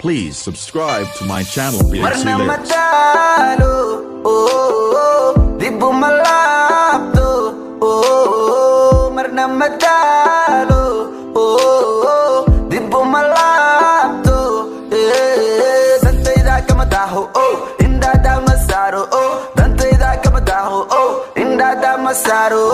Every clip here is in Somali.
Please subscribe to my channel BXC Marna Lyrics. matalo, di bumalapto, marna matalo, di bumalapto, dantayda kama daho, indada masaro, dantayda kama daho, indada masaro.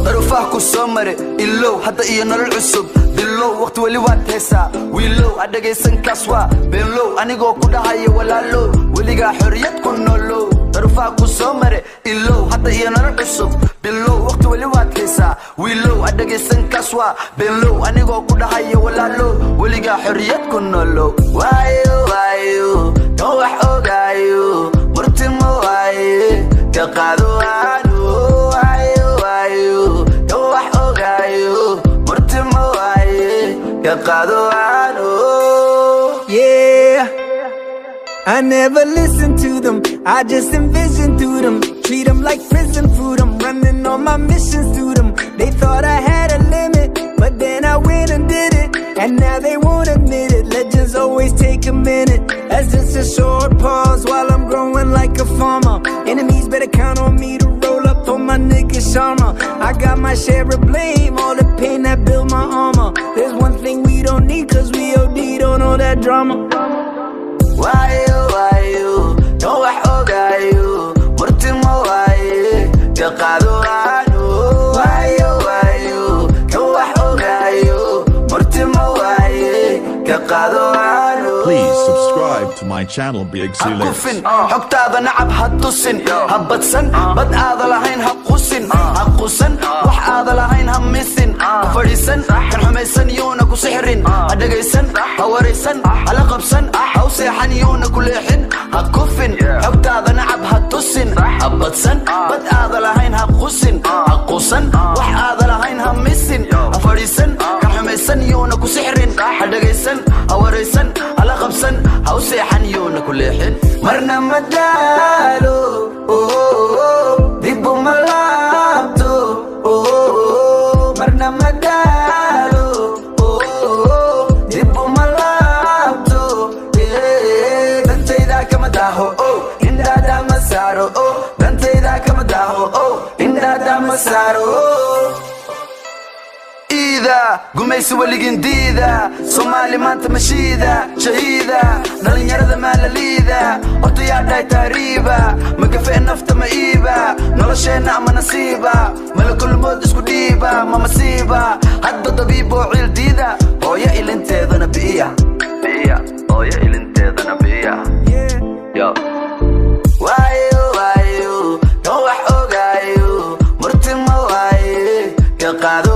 Darufah ku soo mare ilo hadda iyo nolol cusub bilow waqti wali waad heesaa wiilow adagaysan kaswa bilow anigoo ku dhahayo walaalo weliga xoriyad ku noolow darufah ku soo mare ilo hadda iyo nolol cusub bilow waqti wali waad heesaa wiilow adagaysan kaswa bilow anigoo ku dhahayo walaalo weliga xoriyad ku noolow waayo waayo kan wax ogaayo murtimo waaye ka qaado aanu waayo waayo kan wax ogaayo murtimo waaye ka qaado aanu. Yeah, I never listen to them, I just envision through them. Treat them like prison food, I'm running all my missions through them. They thought I had a limit, but then I went and did it. And now they won't admit it, legends always take a minute. That's just a short pause while I'm growing like a farmer. Enemies better count on me to roll up for my nigga Shrma. I got my share of blame, all the pain that built my armor. There's one thing we don't need, cause we OD'd on all that drama. Waayo waayo kan wax ogaayo murtimo waaye ka qaado aanu waayo waayo kan wax ogaayo murtimo waaye ka qaado aanu. Please subscribe to my channel BXC Lyrics. Hakufin xogtaada nacab ha tusin ha badsan bad aada lahayn ha qusin ha qusan wax aada lahayn ha misin ha fadhiisan kan xumaysan yuuna ku sixrin ha dhagaysan ha waraysan hala qabsan ha u seexan yuuna ku leexin ha kufin xogtaada nacab ha tusin ha badsan bad aada lahayn ha qusin ha qusan wax aada lahayn ha misin ha fadhiisan kan xumaysan yuuna ku sixrin ha dhagaysan ha waraysan hala qabsan ha u seexan yuuna ku leexin. Marna madalo, di bumalapto, marna madalo, di bumalapto, dantayda kama daho, indada masaro, dantayda kama daho, indada masaro. gumaysi waligin diida Soomaali maanta mashiida shahiida dhalinyarada maalaliida horta yaa dhahay taariiba magafe nafta ma iiba nolosheena ama nasiiba malakul mood isku dhiiba ma masiiba hadda dabiib oo ciil diida hooyo ilinteedana bi'iya hooyo ilinteedana bi'iya yo waayo waayo kan wax ogaayo murtimo waaye ka qaado